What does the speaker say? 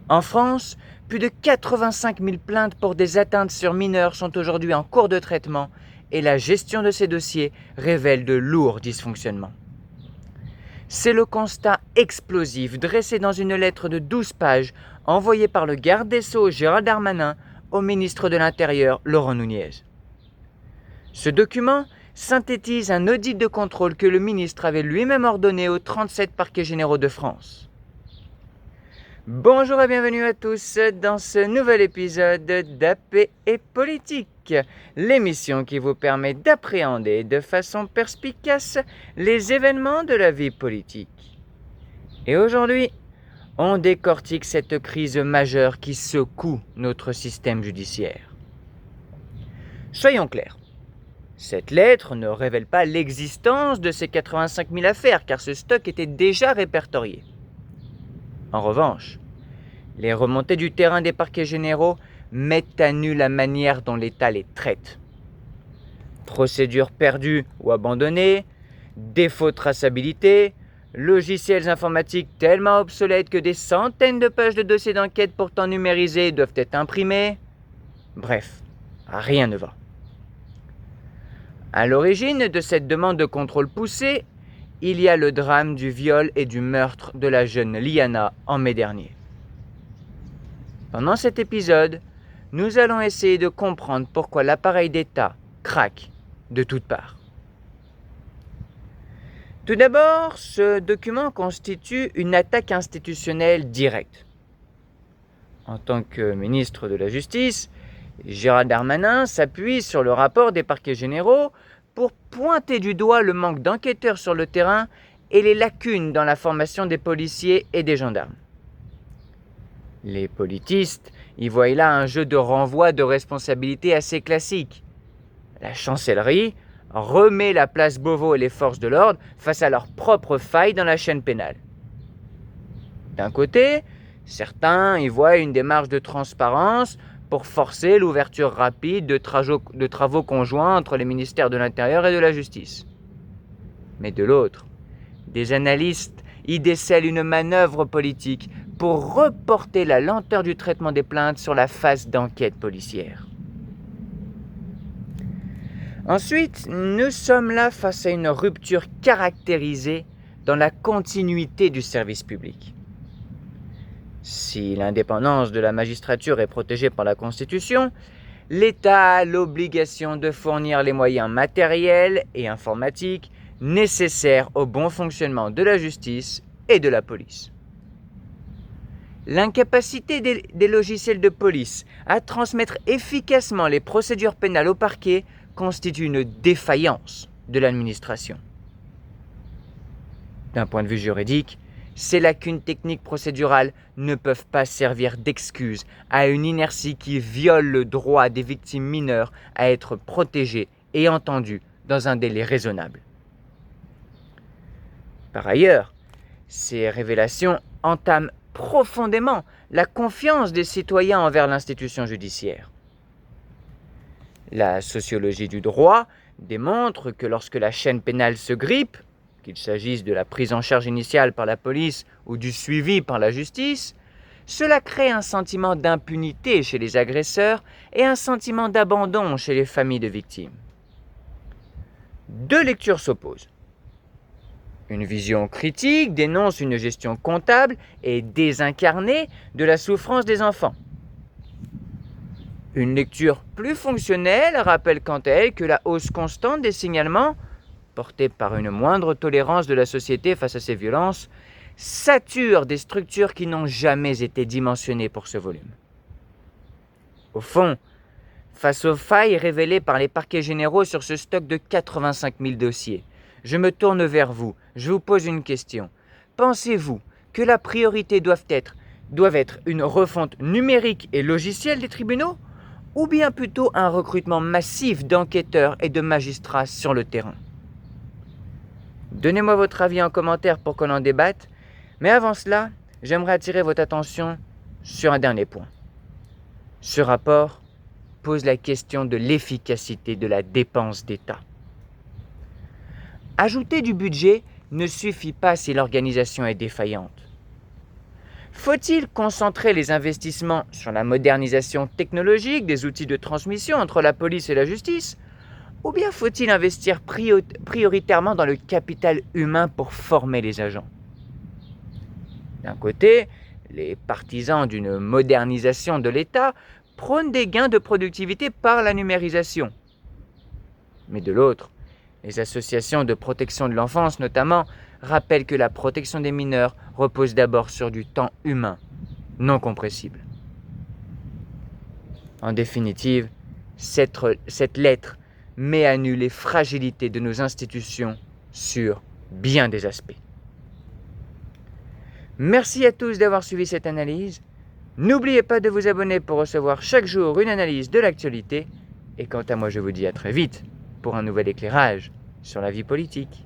En France, plus de 85 000 plaintes pour des atteintes sur mineurs sont aujourd'hui en cours de traitement et la gestion de ces dossiers révèle de lourds dysfonctionnements. C'est le constat explosif dressé dans une lettre de 12 pages envoyée par le garde des Sceaux Gérald Darmanin au ministre de l'Intérieur Laurent Nunez. Ce document synthétise un audit de contrôle que le ministre avait lui-même ordonné aux 37 parquets généraux de France. Bonjour et bienvenue à tous dans ce nouvel épisode d'AP et Politique, l'émission qui vous permet d'appréhender de façon perspicace les événements de la vie politique. Et aujourd'hui, on décortique cette crise majeure qui secoue notre système judiciaire. Soyons clairs. Cette lettre ne révèle pas l'existence de ces 85 000 affaires, car ce stock était déjà répertorié. En revanche, les remontées du terrain des parquets généraux mettent à nu la manière dont l'État les traite. Procédures perdues ou abandonnées, défaut de traçabilité, logiciels informatiques tellement obsolètes que des centaines de pages de dossiers d'enquête pourtant numérisés doivent être imprimés. Bref, rien ne va. À l'origine de cette demande de contrôle poussé, il y a le drame du viol et du meurtre de la jeune Liana en mai dernier. Pendant cet épisode, nous allons essayer de comprendre pourquoi l'appareil d'État craque de toutes parts. Tout d'abord, ce document constitue une attaque institutionnelle directe. En tant que ministre de la Justice, Gérald Darmanin s'appuie sur le rapport des parquets généraux pour pointer du doigt le manque d'enquêteurs sur le terrain et les lacunes dans la formation des policiers et des gendarmes. Les politistes y voient là un jeu de renvoi de responsabilité assez classique. La chancellerie remet la place Beauvau et les forces de l'ordre face à leurs propres failles dans la chaîne pénale. D'un côté, certains y voient une démarche de transparence pour forcer l'ouverture rapide de travaux conjoints entre les ministères de l'Intérieur et de la Justice. Mais de l'autre, des analystes y décèlent une manœuvre politique pour reporter la lenteur du traitement des plaintes sur la phase d'enquête policière. Ensuite, nous sommes là face à une rupture caractérisée dans la continuité du service public. Si l'indépendance de la magistrature est protégée par la Constitution, l'État a l'obligation de fournir les moyens matériels et informatiques nécessaires au bon fonctionnement de la justice et de la police. L'incapacité des logiciels de police à transmettre efficacement les procédures pénales au parquet constitue une défaillance de l'administration. D'un point de vue juridique, ces lacunes techniques procédurales ne peuvent pas servir d'excuse à une inertie qui viole le droit des victimes mineures à être protégées et entendues dans un délai raisonnable. Par ailleurs, ces révélations entament profondément la confiance des citoyens envers l'institution judiciaire. La sociologie du droit démontre que lorsque la chaîne pénale se grippe, qu'il s'agisse de la prise en charge initiale par la police ou du suivi par la justice, cela crée un sentiment d'impunité chez les agresseurs et un sentiment d'abandon chez les familles de victimes. Deux lectures s'opposent. Une vision critique dénonce une gestion comptable et désincarnée de la souffrance des enfants. Une lecture plus fonctionnelle rappelle quant à elle que la hausse constante des signalements, portée par une moindre tolérance de la société face à ces violences, sature des structures qui n'ont jamais été dimensionnées pour ce volume. Au fond, face aux failles révélées par les parquets généraux sur ce stock de 85 000 dossiers, je me tourne vers vous, je vous pose une question. Pensez-vous que la priorité doit être une refonte numérique et logicielle des tribunaux, ou bien plutôt un recrutement massif d'enquêteurs et de magistrats sur le terrain? Donnez-moi votre avis en commentaire pour qu'on en débatte, mais avant cela, j'aimerais attirer votre attention sur un dernier point. Ce rapport pose la question de l'efficacité de la dépense d'État. Ajouter du budget ne suffit pas si l'organisation est défaillante. Faut-il concentrer les investissements sur la modernisation technologique des outils de transmission entre la police et la justice? Ou bien faut-il investir prioritairement dans le capital humain pour former les agents? D'un côté, les partisans d'une modernisation de l'État prônent des gains de productivité par la numérisation. Mais de l'autre, les associations de protection de l'enfance notamment rappellent que la protection des mineurs repose d'abord sur du temps humain, non compressible. En définitive, cette lettre met à nu les fragilités de nos institutions sur bien des aspects. Merci à tous d'avoir suivi cette analyse. N'oubliez pas de vous abonner pour recevoir chaque jour une analyse de l'actualité. Et quant à moi, je vous dis à très vite pour un nouvel éclairage sur la vie politique.